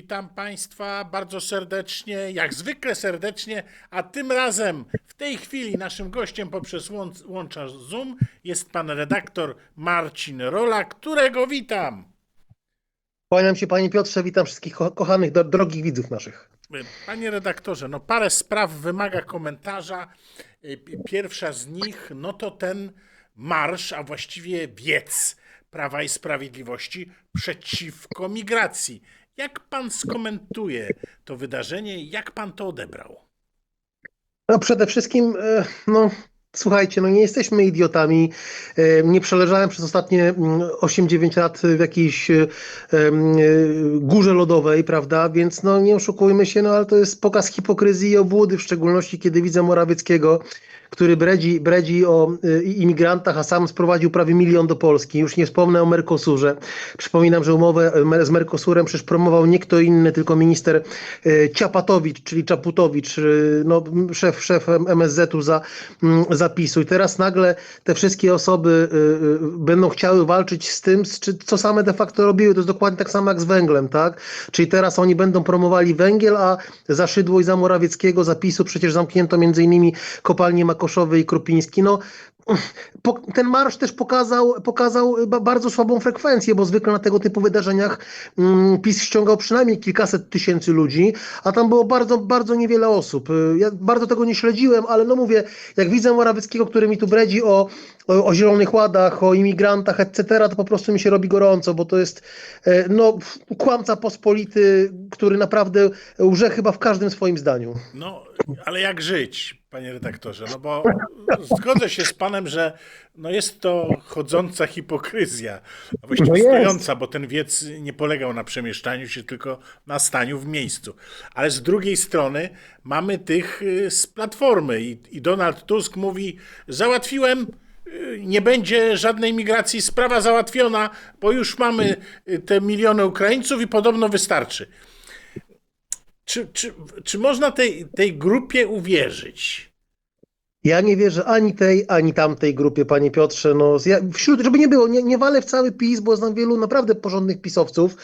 Witam Państwa bardzo serdecznie, jak zwykle serdecznie, a tym razem w tej chwili naszym gościem poprzez łącza Zoom jest pan redaktor Marcin Rola, którego witam. Kłaniam się, panie Piotrze, witam wszystkich kochanych, drogich widzów naszych. Panie redaktorze, no parę spraw wymaga komentarza. Pierwsza z nich, no to ten marsz, a właściwie wiec Prawa i Sprawiedliwości przeciwko migracji. Jak pan skomentuje to wydarzenie? Jak pan to odebrał? No przede wszystkim, no słuchajcie, no nie jesteśmy idiotami. Nie przeleżałem przez ostatnie 8-9 lat w jakiejś górze lodowej, prawda? Więc no nie oszukujmy się, no ale to jest pokaz hipokryzji i obłudy, w szczególności kiedy widzę Morawieckiego, który bredzi o imigrantach, a sam sprowadził prawie 1 milion do Polski. Już nie wspomnę o Mercosurze. Przypominam, że umowę z Mercosurem przecież promował nie kto inny, tylko minister Ciapatowicz, czyli Czaputowicz, no, szef MSZ-u za PiS-u. I teraz nagle te wszystkie osoby będą chciały walczyć z tym, co same de facto robiły. To jest dokładnie tak samo jak z węglem, tak? Czyli teraz oni będą promowali węgiel, a za Szydło i za Morawieckiego, za PiS-u przecież zamknięto między innymi kopalnie Makoszowy i Krupiński. No, ten marsz też pokazał bardzo słabą frekwencję, bo zwykle na tego typu wydarzeniach PiS ściągał przynajmniej kilkaset tysięcy ludzi, a tam było bardzo, bardzo niewiele osób. Ja bardzo tego nie śledziłem, ale no mówię, jak widzę Morawieckiego, który mi tu bredzi o zielonych ładach, o imigrantach, etc., to po prostu mi się robi gorąco, bo to jest no, kłamca pospolity, który naprawdę łże chyba w każdym swoim zdaniu. No, ale jak żyć, panie redaktorze? No bo zgodzę się z panem, że no jest to chodząca hipokryzja, a właściwie No jest. stojąca, bo ten wiec nie polegał na przemieszczaniu się, tylko na staniu w miejscu. Ale z drugiej strony mamy tych z Platformy i Donald Tusk mówi, załatwiłem, nie będzie żadnej migracji, sprawa załatwiona, bo już mamy te miliony Ukraińców i podobno wystarczy. Czy można tej grupie uwierzyć? Ja nie wierzę ani tej, ani tamtej grupie, panie Piotrze. No, żeby nie było, nie walę w cały PiS, bo znam wielu naprawdę porządnych pisowców,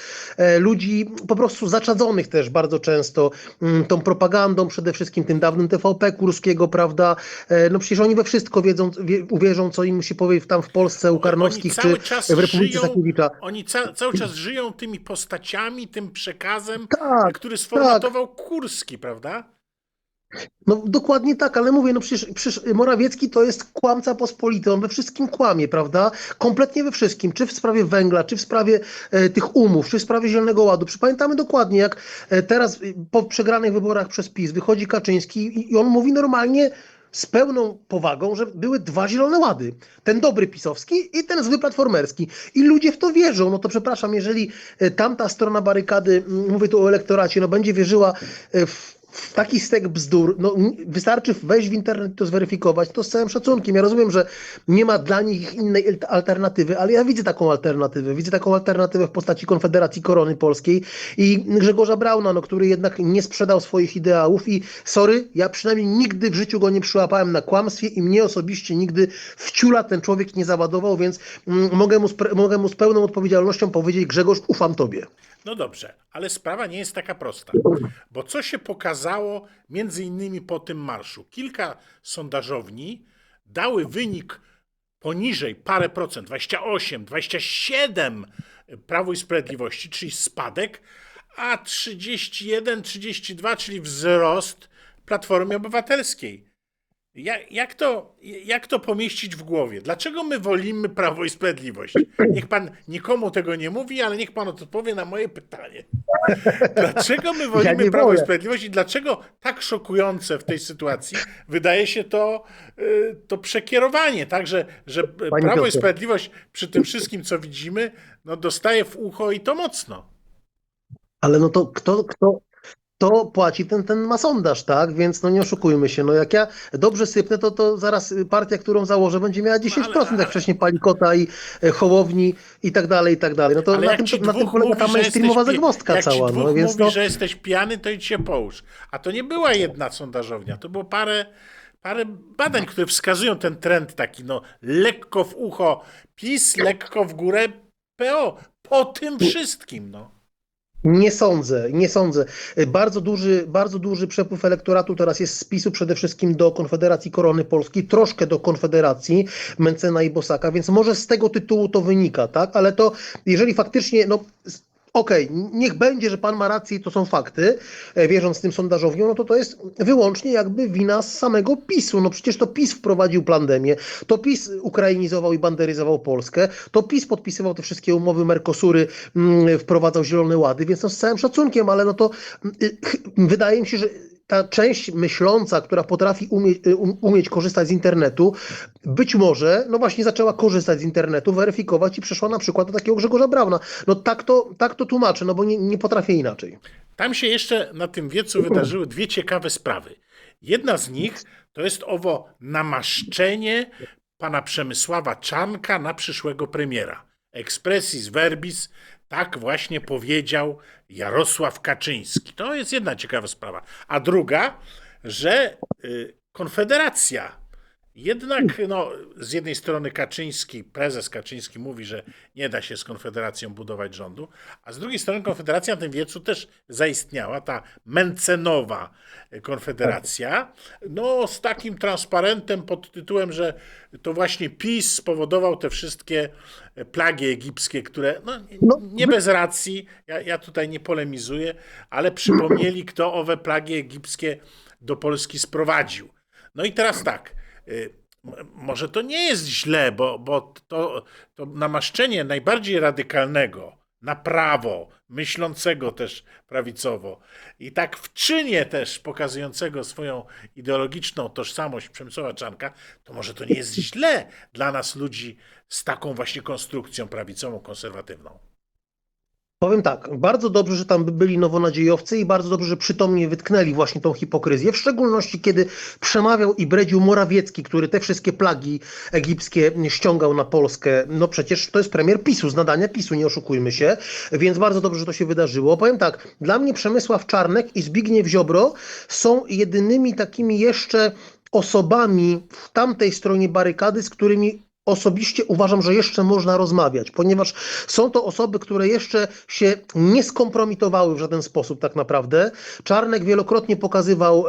ludzi po prostu zaczadzonych też bardzo często tą propagandą, przede wszystkim tym dawnym TVP Kurskiego, prawda? No przecież oni we wszystko uwierzą, co im się powie tam w Polsce u Karnowskich czy w Republice Sakiewicza. Oni cały czas żyją tymi postaciami, tym przekazem, Tak, który tak. sformatował Kurski, prawda? No dokładnie tak, ale mówię, no przecież Morawiecki to jest kłamca pospolity, on we wszystkim kłamie, prawda? Kompletnie we wszystkim, czy w sprawie węgla, czy w sprawie tych umów, czy w sprawie Zielonego Ładu. Pamiętamy dokładnie, jak teraz po przegranych wyborach przez PiS wychodzi Kaczyński i on mówi normalnie z pełną powagą, że były 2 Zielone Łady. Ten dobry pisowski i ten zły platformerski. I ludzie w to wierzą. No to przepraszam, jeżeli tamta strona barykady, mówię tu o elektoracie, no będzie wierzyła w taki stek bzdur, no wystarczy wejść w internet i to zweryfikować, to z całym szacunkiem. Ja rozumiem, że nie ma dla nich innej alternatywy, ale ja widzę taką alternatywę. Widzę taką alternatywę w postaci Konfederacji Korony Polskiej i Grzegorza Brauna, no, który jednak nie sprzedał swoich ideałów i sorry, ja przynajmniej nigdy w życiu go nie przyłapałem na kłamstwie i mnie osobiście nigdy w ciula ten człowiek nie załadował, więc mogę mu z pełną odpowiedzialnością powiedzieć: Grzegorz, ufam tobie. No dobrze, ale sprawa nie jest taka prosta, bo co się pokazało między innymi po tym marszu? Kilka sondażowni dały wynik poniżej parę procent, 28, 27 Prawo i Sprawiedliwości, czyli spadek, a 31, 32, czyli wzrost Platformy Obywatelskiej. Jak to pomieścić w głowie? Dlaczego my wolimy Prawo i Sprawiedliwość? Niech pan nikomu tego nie mówi, ale niech pan odpowie na moje pytanie. Dlaczego my wolimy nie Prawo i wolę. Sprawiedliwość i dlaczego tak szokujące w tej sytuacji wydaje się to przekierowanie, tak, że Panie Prawo i Piotrze. Sprawiedliwość przy tym wszystkim, co widzimy, no dostaje w ucho i to mocno. Ale no to kto płaci, ten ma sondaż, tak? Więc no nie oszukujmy się. No jak ja dobrze sypnę, to zaraz partia, którą założę, będzie miała 10%, jak wcześniej Palikota i Hołowni i tak dalej, i tak dalej. No to Ale jak na tym polega ta mainstreamowa zagwozdka jak ci cała. dwóch No, więc mówi, no, że jesteś pijany, to idź się połóż. A to nie była jedna sondażownia, to było parę badań, które wskazują ten trend taki, no lekko w ucho PiS, lekko w górę PO. Po tym wszystkim, no. Nie sądzę, nie sądzę. Bardzo duży przepływ elektoratu teraz jest z PiS-u przede wszystkim do Konfederacji Korony Polskiej, troszkę do Konfederacji Mencena i Bosaka, więc może z tego tytułu to wynika, tak? Ale to jeżeli faktycznie, no okej, niech będzie, że pan ma rację i to są fakty, wierząc tym sondażowniom, no to jest wyłącznie jakby wina z samego PiS-u. No przecież to PiS wprowadził pandemię, to PiS ukrainizował i banderyzował Polskę, to PiS podpisywał te wszystkie umowy Mercosury, wprowadzał zielone łady, więc no z całym szacunkiem, ale no to wydaje mi się, że ta część myśląca, która potrafi umieć korzystać z internetu, być może, no właśnie zaczęła korzystać z internetu, weryfikować i przeszła na przykład do takiego Grzegorza Brauna. No tak to tłumaczę, no bo nie potrafię inaczej. Tam się jeszcze na tym wiecu wydarzyły dwie ciekawe sprawy. Jedna z nich to jest owo namaszczenie pana Przemysława Czarnka na przyszłego premiera. Expressis verbis, tak właśnie powiedział Jarosław Kaczyński. To jest jedna ciekawa sprawa. A druga, że Konfederacja jednak, no, z jednej strony Kaczyński, prezes Kaczyński mówi, że nie da się z Konfederacją budować rządu, a z drugiej strony Konfederacja na tym wiecu też zaistniała, ta Mencenowa Konfederacja, no z takim transparentem pod tytułem, że to właśnie PiS spowodował te wszystkie plagi egipskie, które, no No, nie bez racji, ja tutaj nie polemizuję, ale przypomnieli, kto owe plagi egipskie do Polski sprowadził. No i teraz tak, może to nie jest źle, bo to namaszczenie najbardziej radykalnego na prawo, myślącego też prawicowo i tak w czynie też pokazującego swoją ideologiczną tożsamość Przemysława Czarnka, to może to nie jest źle dla nas ludzi z taką właśnie konstrukcją prawicową, konserwatywną. powiem tak, bardzo dobrze, że tam byli nowonadziejowcy i bardzo dobrze, że przytomnie wytknęli właśnie tą hipokryzję, w szczególności kiedy przemawiał i bredził Morawiecki, który te wszystkie plagi egipskie ściągał na Polskę. No przecież to jest premier PiS-u, z nadania PiS-u, nie oszukujmy się, więc bardzo dobrze, że to się wydarzyło. Powiem tak, dla mnie Przemysław Czarnek i Zbigniew Ziobro są jedynymi takimi jeszcze osobami w tamtej stronie barykady, z którymi osobiście uważam, że jeszcze można rozmawiać, ponieważ są to osoby, które jeszcze się nie skompromitowały w żaden sposób tak naprawdę. Czarnek wielokrotnie pokazywał,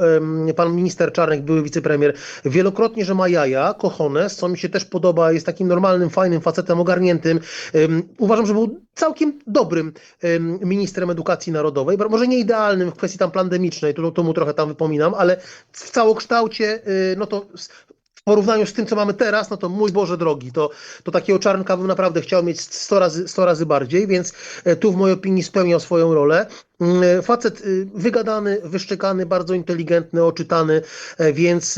pan minister Czarnek, były wicepremier, wielokrotnie, że ma jaja, cojones, co mi się też podoba, jest takim normalnym, fajnym facetem ogarniętym. Uważam, że był całkiem dobrym ministrem edukacji narodowej, może nie idealnym w kwestii tam pandemicznej, to mu trochę tam wypominam, ale w całokształcie, no to w porównaniu z tym, co mamy teraz, no to mój Boże drogi, to takiego Czarnka bym naprawdę chciał mieć 100 razy bardziej, więc tu w mojej opinii spełniał swoją rolę. Facet wygadany, wyszczekany, bardzo inteligentny, oczytany,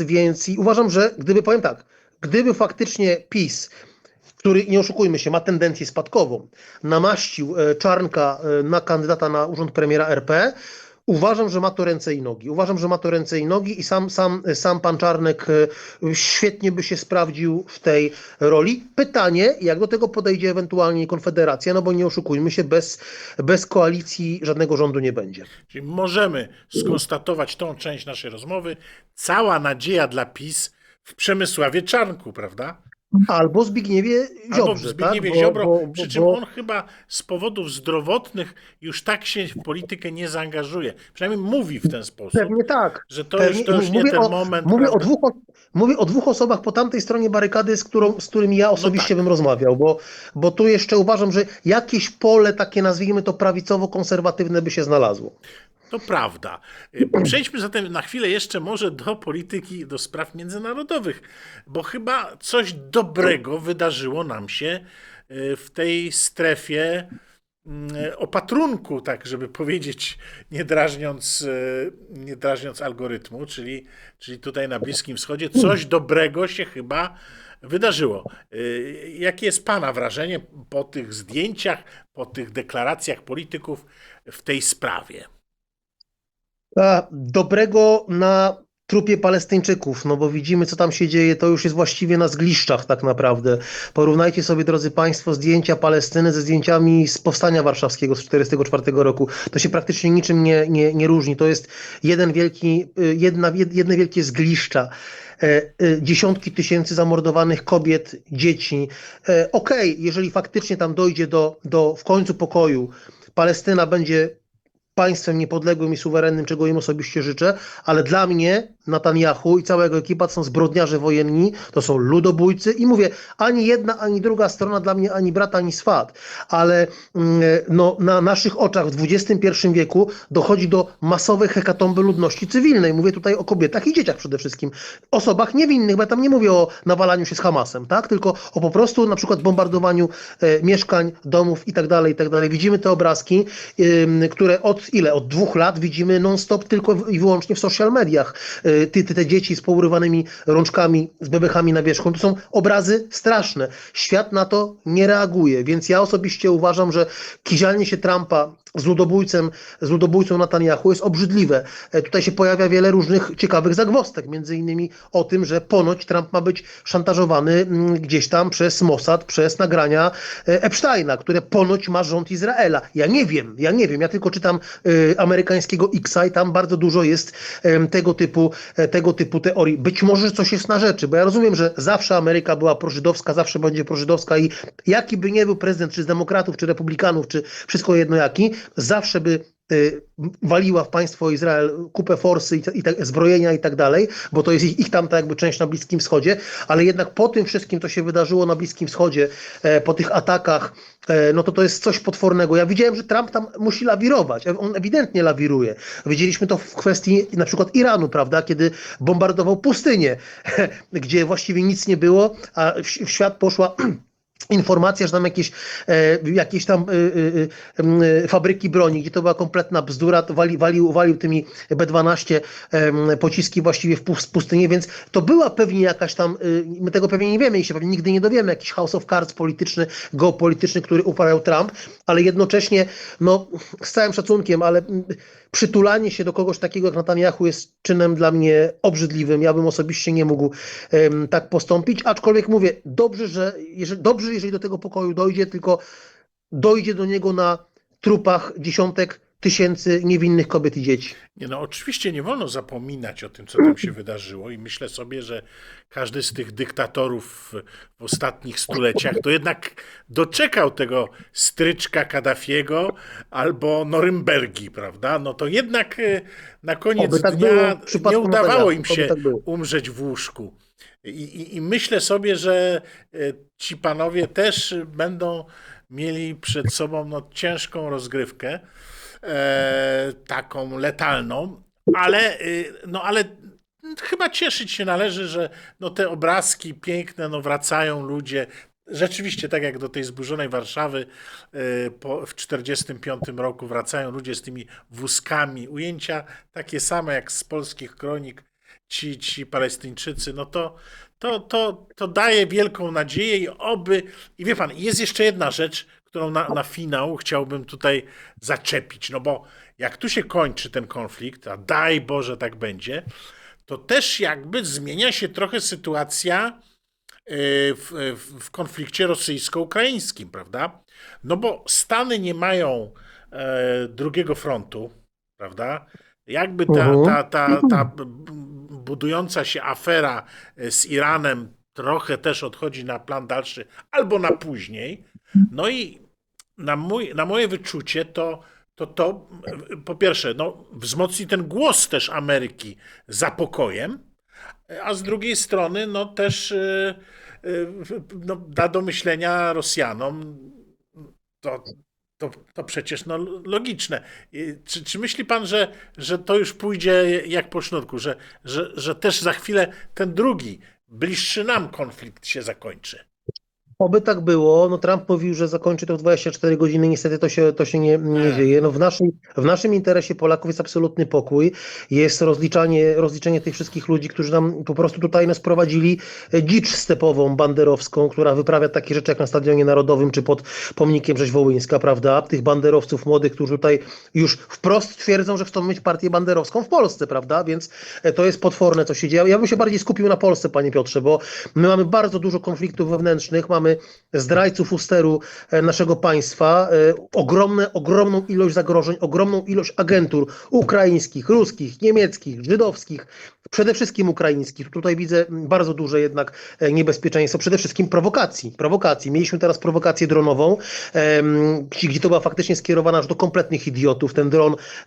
więc i uważam, że powiem tak, gdyby faktycznie PiS, który, nie oszukujmy się, ma tendencję spadkową, namaścił Czarnka na kandydata na urząd premiera RP, uważam, że ma to ręce i nogi. Uważam, że ma to ręce i nogi i sam pan Czarnek świetnie by się sprawdził w tej roli. Pytanie, jak do tego podejdzie ewentualnie Konfederacja, no bo nie oszukujmy się, bez koalicji żadnego rządu nie będzie. Czyli możemy skonstatować tą część naszej rozmowy. Cała nadzieja dla PiS w Przemysławie Czarnku, prawda? Albo Zbigniewie Ziobrze. Albo w Zbigniewie tak? Ziobro, przy czym on chyba z powodów zdrowotnych już tak się w politykę nie zaangażuje. Przynajmniej mówi w ten sposób, Pewnie tak. że to już nie ten moment. Mówię o dwóch osobach po tamtej stronie barykady, z którymi ja osobiście bym rozmawiał, bo tu jeszcze uważam, że jakieś pole takie, nazwijmy to prawicowo-konserwatywne by się znalazło. To prawda. Przejdźmy zatem na chwilę jeszcze może do polityki, do spraw międzynarodowych, bo chyba coś dobrego wydarzyło nam się w tej strefie opatrunku, tak żeby powiedzieć, nie drażniąc algorytmu, czyli tutaj na Bliskim Wschodzie coś dobrego się chyba wydarzyło. Jakie jest Pana wrażenie po tych zdjęciach, po tych deklaracjach polityków w tej sprawie? Dobrego na trupie Palestyńczyków, no bo widzimy, co tam się dzieje, to już jest właściwie na zgliszczach tak naprawdę. Porównajcie sobie, drodzy Państwo, zdjęcia Palestyny ze zdjęciami z Powstania Warszawskiego z 1944 roku. To się praktycznie niczym nie różni. To jest jedne wielkie zgliszcza. Dziesiątki tysięcy zamordowanych kobiet, dzieci. Okej, jeżeli faktycznie tam dojdzie do w końcu pokoju, Palestyna będzie państwem niepodległym i suwerennym, czego im osobiście życzę, ale dla mnie Netanyahu i cała jego ekipa to są zbrodniarze wojenni, to są ludobójcy i mówię, ani jedna, ani druga strona dla mnie ani brat, ani swat, ale no, na naszych oczach w XXI wieku dochodzi do masowej hekatomby ludności cywilnej. Mówię tutaj o kobietach i dzieciach przede wszystkim. Osobach niewinnych, bo ja tam nie mówię o nawalaniu się z Hamasem, tak? Tylko o po prostu na przykład bombardowaniu mieszkań, domów i tak dalej, i tak dalej. Widzimy te obrazki, które od 2 lat widzimy non-stop tylko i wyłącznie w social mediach. Te dzieci z pourywanymi rączkami, z bebechami na wierzchu, to są obrazy straszne. Świat na to nie reaguje, więc ja osobiście uważam, że kizialnie się Trumpa z ludobójcą Netanyahu jest obrzydliwe. Tutaj się pojawia wiele różnych ciekawych zagwozdek, między innymi o tym, że ponoć Trump ma być szantażowany gdzieś tam przez Mossad, przez nagrania Epsteina, które ponoć ma rząd Izraela. Ja nie wiem, ja tylko czytam amerykańskiego X-a i tam bardzo dużo jest tego typu teorii. Być może coś jest na rzeczy, bo ja rozumiem, że zawsze Ameryka była prożydowska, zawsze będzie prożydowska i jaki by nie był prezydent, czy z demokratów, czy republikanów, czy wszystko jedno jaki, zawsze by waliła w państwo Izrael kupę forsy zbrojenia i tak dalej, bo to jest ich tam tak jakby część na Bliskim Wschodzie, ale jednak po tym wszystkim, co się wydarzyło na Bliskim Wschodzie, po tych atakach, no to jest coś potwornego. Ja widziałem, że Trump tam musi lawirować. On ewidentnie lawiruje. Widzieliśmy to w kwestii na przykład Iranu, prawda, kiedy bombardował pustynię, gdzie właściwie nic nie było, a w świat poszła informacja, że tam jakieś tam fabryki broni, gdzie to była kompletna bzdura, to walił tymi B-12 pociski właściwie w pustynię, więc to była pewnie jakaś tam, my tego pewnie nie wiemy i się pewnie nigdy nie dowiemy, jakiś house of cards polityczny, geopolityczny, który uprawiał Trump, ale jednocześnie, no z całym szacunkiem, ale przytulanie się do kogoś takiego jak Netanyahu jest czynem dla mnie obrzydliwym. Ja bym osobiście nie mógł tak postąpić, aczkolwiek mówię, dobrze, jeżeli do tego pokoju dojdzie, tylko dojdzie do niego na trupach dziesiątek tysięcy niewinnych kobiet i dzieci. Nie, no oczywiście nie wolno zapominać o tym, co tam się wydarzyło i myślę sobie, że każdy z tych dyktatorów w ostatnich stuleciach to jednak doczekał tego stryczka Kaddafiego albo Norymbergi, prawda? No to jednak na koniec tak dnia nie udawało Netanyahu, im się tak umrzeć w łóżku. I myślę sobie, że ci panowie też będą mieli przed sobą no, ciężką rozgrywkę, taką letalną, ale chyba cieszyć się należy, że no, te obrazki piękne, no, wracają ludzie. Rzeczywiście, tak jak do tej zburzonej Warszawy w 1945 roku wracają ludzie z tymi wózkami, ujęcia takie same jak z polskich kronik, ci Palestyńczycy, no to daje wielką nadzieję i wie pan, jest jeszcze jedna rzecz, którą na finał chciałbym tutaj zaczepić, no bo jak tu się kończy ten konflikt, a daj Boże tak będzie, to też jakby zmienia się trochę sytuacja w konflikcie rosyjsko-ukraińskim, prawda? No bo Stany nie mają drugiego frontu, prawda? Jakby ta budująca się afera z Iranem trochę też odchodzi na plan dalszy albo na później. No i na moje wyczucie to po pierwsze no, wzmocni ten głos też Ameryki za pokojem, a z drugiej strony no, też no, da do myślenia Rosjanom. To przecież no, logiczne. Czy myśli pan, że to już pójdzie jak po sznurku, że też za chwilę ten drugi, bliższy nam konflikt się zakończy? Oby tak było. No Trump mówił, że zakończy to w 24 godziny. Niestety to się nie dzieje. No w naszym interesie Polaków jest absolutny pokój. Jest rozliczenie tych wszystkich ludzi, którzy nam po prostu tutaj nas prowadzili dzicz stepową, banderowską, która wyprawia takie rzeczy jak na Stadionie Narodowym czy pod pomnikiem Rzeź Wołyńska, prawda? Tych banderowców młodych, którzy tutaj już wprost twierdzą, że chcą mieć partię banderowską w Polsce, prawda? Więc to jest potworne, co się dzieje. Ja bym się bardziej skupił na Polsce, panie Piotrze, bo my mamy bardzo dużo konfliktów wewnętrznych, mamy mamy zdrajców u steru naszego państwa, ogromną ilość zagrożeń, ogromną ilość agentur ukraińskich, ruskich, niemieckich, żydowskich, przede wszystkim ukraińskich. Tutaj widzę bardzo duże jednak niebezpieczeństwo, przede wszystkim prowokacji. Mieliśmy teraz prowokację dronową, gdzie to była faktycznie skierowana aż do kompletnych idiotów. Ten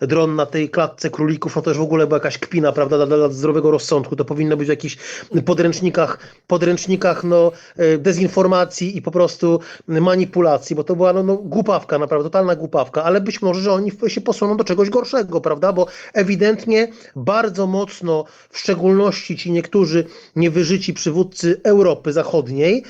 dron na tej klatce królików, no to już w ogóle była jakaś kpina, prawda, dla zdrowego rozsądku. To powinno być w jakichś podręcznikach dezinformacji i po prostu manipulacji, bo to była głupawka, naprawdę totalna głupawka, ale być może, że oni się posuną do czegoś gorszego, prawda, bo ewidentnie bardzo mocno, w szczególności ci niektórzy niewyżyci przywódcy Europy Zachodniej,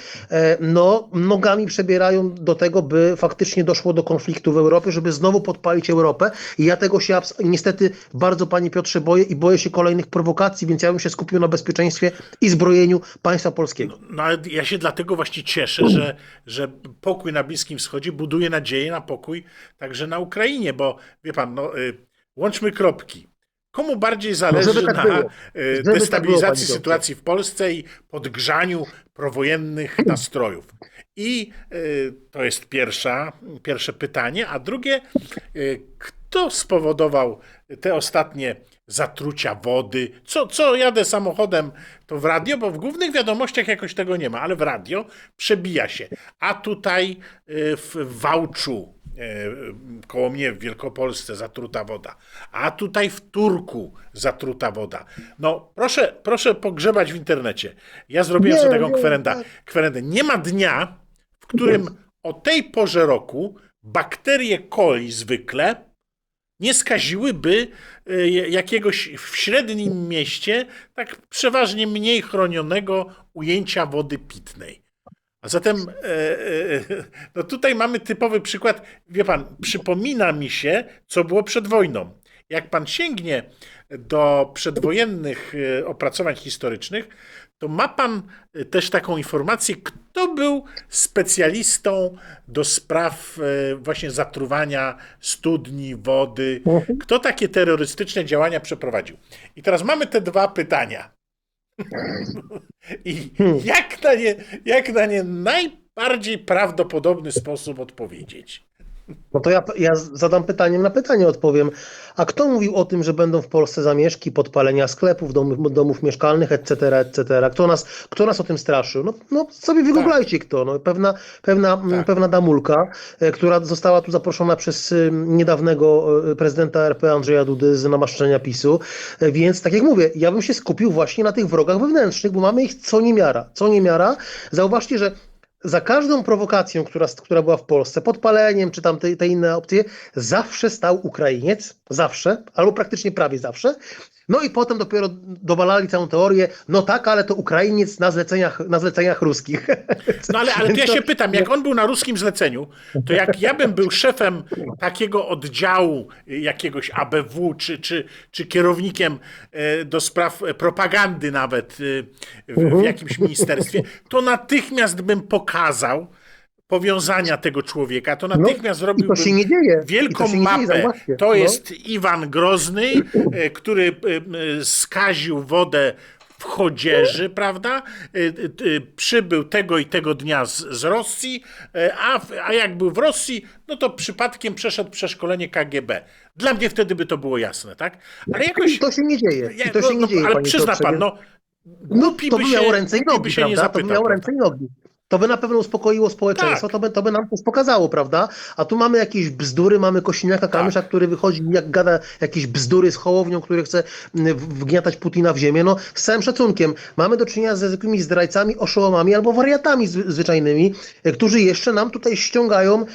nogami przebierają do tego, by faktycznie doszło do konfliktu w Europie, żeby znowu podpalić Europę i ja tego się niestety bardzo, panie Piotrze, boję i boję się kolejnych prowokacji, więc ja bym się skupił na bezpieczeństwie i zbrojeniu państwa polskiego. No ale ja się dlatego właśnie cieszę, że pokój na Bliskim Wschodzie buduje nadzieję na pokój także na Ukrainie, bo wie pan, łączmy kropki. Komu bardziej zależy tak na było. destabilizacji Tak było, sytuacji w Polsce i podgrzaniu prowojennych nastrojów? I to jest pierwsze pytanie, a drugie, kto spowodował te ostatnie zatrucia wody? Co jadę samochodem, to w radio, bo w głównych wiadomościach jakoś tego nie ma, ale w radio przebija się. A tutaj w Wałczu, koło mnie w Wielkopolsce zatruta woda, a tutaj w Turku zatruta woda. No proszę pogrzebać w internecie. Ja zrobiłem sobie taką kwerendę. Nie ma dnia, w którym o tej porze roku bakterie coli zwykle nie skaziłyby jakiegoś w średnim mieście tak przeważnie mniej chronionego ujęcia wody pitnej. A zatem no tutaj mamy typowy przykład. Wie pan, przypomina mi się, co było przed wojną. Jak pan sięgnie do przedwojennych opracowań historycznych, to ma pan też taką informację, kto był specjalistą do spraw właśnie zatruwania studni, wody, kto takie terrorystyczne działania przeprowadził. I teraz mamy te dwa pytania. I jak na nie najbardziej prawdopodobny sposób odpowiedzieć? No to ja zadam pytaniem na pytanie odpowiem. A kto mówił o tym, że będą w Polsce zamieszki, podpalenia sklepów, domów mieszkalnych, etc., etc.? Kto nas o tym straszył? No sobie wygooglajcie kto. No, pewna damulka, która została tu zaproszona przez niedawnego prezydenta RP Andrzeja Dudy z namaszczenia PiS-u. Więc tak jak mówię, ja bym się skupił właśnie na tych wrogach wewnętrznych, bo mamy ich co niemiara. Zauważcie, że za każdą prowokacją, która była w Polsce, podpaleniem czy tam te inne opcje, zawsze stał Ukrainiec, zawsze, albo praktycznie prawie zawsze. No i potem dopiero dowalali całą teorię, no tak, ale to Ukrainiec na zleceniach ruskich. No ale to ja się pytam, jak on był na ruskim zleceniu, to jak ja bym był szefem takiego oddziału jakiegoś ABW, czy kierownikiem do spraw propagandy nawet w jakimś ministerstwie, to natychmiast bym pokazał powiązania tego człowieka, to natychmiast zrobiłbym wielką mapę. To jest Iwan Grozny, który skaził wodę w Chodzieży, prawda? Przybył tego i tego dnia z Rosji, a jak był w Rosji, no to przypadkiem przeszedł przeszkolenie KGB. Dla mnie wtedy by to było jasne, tak? Ale jakoś... To się nie dzieje. Ale przyzna pan, to by miało ręce i nogi, prawda? To by miało ręce i nogi. To by na pewno uspokoiło społeczeństwo, tak. To by nam coś pokazało, prawda? A tu mamy jakieś bzdury, mamy Kosiniaka-Kamysza, który wychodzi, jak gada jakieś bzdury z Hołownią, który chce wgniatać Putina w ziemię. No, z całym szacunkiem, mamy do czynienia ze zwykłymi zdrajcami, oszołomami albo wariatami zwyczajnymi, którzy jeszcze nam tutaj ściągają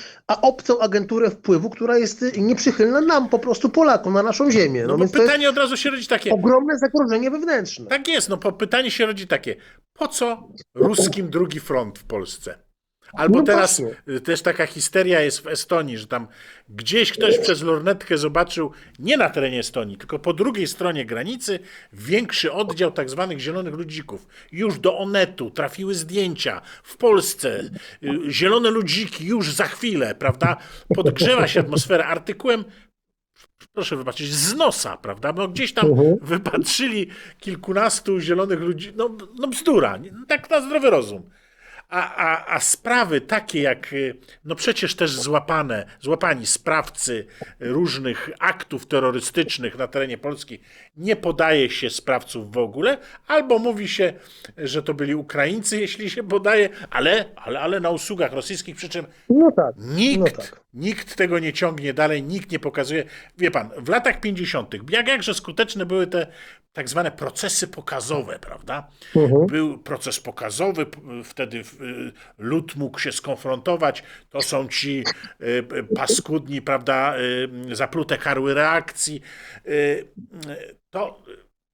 obcą agenturę wpływu, która jest nieprzychylna nam, po prostu Polakom, na naszą ziemię. No bo więc pytanie od razu się rodzi takie... Ogromne zagrożenie wewnętrzne. Tak jest, pytanie się rodzi takie, po co ruskim drugi front w Polsce? Albo teraz też taka histeria jest w Estonii, że tam gdzieś ktoś przez lornetkę zobaczył, nie na terenie Estonii, tylko po drugiej stronie granicy, większy oddział tak zwanych zielonych ludzików. Już do Onetu trafiły zdjęcia. W Polsce zielone ludziki już za chwilę, prawda? Podgrzewa się atmosfera artykułem, proszę wybaczyć, z nosa, prawda? No gdzieś tam wypatrzyli kilkunastu zielonych ludzi. No bzdura, tak na zdrowy rozum. A sprawy takie jak, no przecież też złapani sprawcy różnych aktów terrorystycznych na terenie Polski, nie podaje się sprawców w ogóle, albo mówi się, że to byli Ukraińcy, jeśli się podaje, ale na usługach rosyjskich, przy czym No tak. nikt tego nie ciągnie dalej, nikt nie pokazuje. Wie pan, w latach 50. jakże skuteczne były te tak zwane procesy pokazowe, prawda? Był proces pokazowy, wtedy lud mógł się skonfrontować, to są ci paskudni, prawda, zaplute karły reakcji.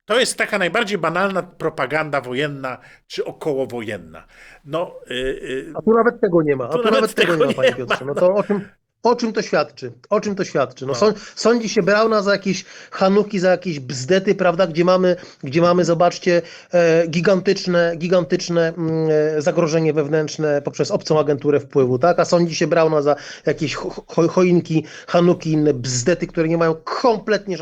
To jest taka najbardziej banalna propaganda wojenna czy okołowojenna. No, A tu nawet tego nie ma. A tu nawet tego nie ma, panie nie Piotrze. ma, No to o czym to świadczy? O czym to świadczy? No, sądzi się Brauna za jakieś Hanuki, za jakieś bzdety, prawda? Gdzie mamy, zobaczcie, gigantyczne zagrożenie wewnętrzne poprzez obcą agenturę wpływu, tak? A sądzi się Brauna za jakieś choinki, Hanuki, inne bzdety, które nie mają kompletnie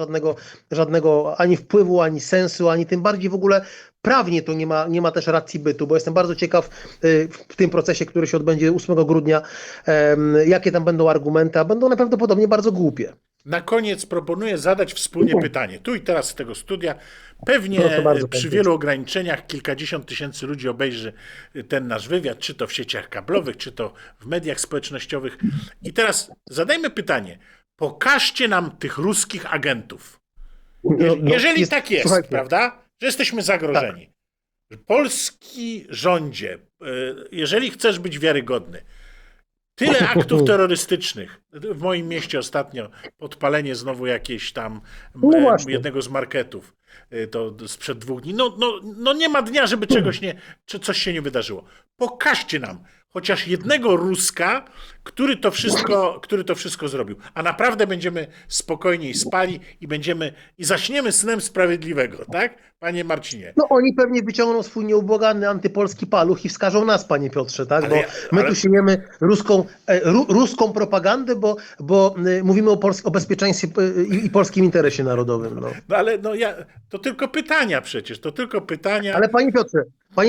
żadnego ani wpływu, ani sensu, ani tym bardziej w ogóle prawnie to nie ma też racji bytu, bo jestem bardzo ciekaw w tym procesie, który się odbędzie 8 grudnia, jakie tam będą argumenty, a będą najprawdopodobniej bardzo głupie. Na koniec proponuję zadać wspólnie pytanie. Tu i teraz z tego studia. Pewnie bardzo, przy wielu ograniczeniach kilkadziesiąt tysięcy ludzi obejrzy ten nasz wywiad, czy to w sieciach kablowych, czy to w mediach społecznościowych. I teraz zadajmy pytanie. Pokażcie nam tych ruskich agentów. Jeżeli tak jest, słuchajcie, prawda, że jesteśmy zagrożeni. Polski rządzie, jeżeli chcesz być wiarygodny, tyle aktów terrorystycznych. W moim mieście ostatnio podpalenie znowu jakieś tam jednego z marketów. To sprzed 2 dni. No nie ma dnia, żeby coś się nie wydarzyło. Pokażcie nam chociaż jednego Ruska, który to wszystko zrobił. A naprawdę będziemy spokojniej spali i zaśniemy snem sprawiedliwego, tak? Panie Marcinie. No oni pewnie wyciągną swój nieubłagany antypolski paluch i wskażą nas, panie Piotrze, tak? Bo my tu siejemy ruską propagandę, bo mówimy o bezpieczeństwie i polskim interesie narodowym. No. Ale to tylko pytania przecież, to tylko pytania. Ale panie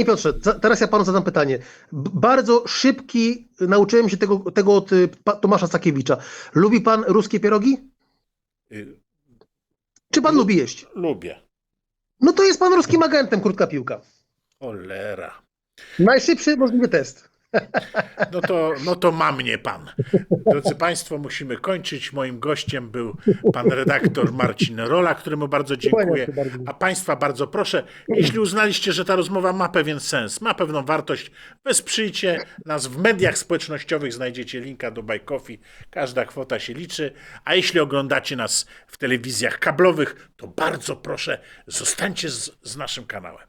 Piotrze, teraz ja panu zadam pytanie. Bardzo szybki, nauczyłem się tego od Tomasza Sakiewicza. Lubi pan ruskie pierogi? Czy pan lubi jeść? Lubię. No to jest pan ruskim agentem, krótka piłka. Cholera. Najszybszy możliwy test. No to ma mnie pan. Drodzy Państwo, musimy kończyć. Moim gościem był pan redaktor Marcin Rola, któremu bardzo dziękuję. A Państwa bardzo proszę, jeśli uznaliście, że ta rozmowa ma pewien sens, ma pewną wartość, wesprzyjcie nas w mediach społecznościowych, znajdziecie linka do Buy Coffee. Każda kwota się liczy. A jeśli oglądacie nas w telewizjach kablowych, to bardzo proszę, zostańcie z naszym kanałem.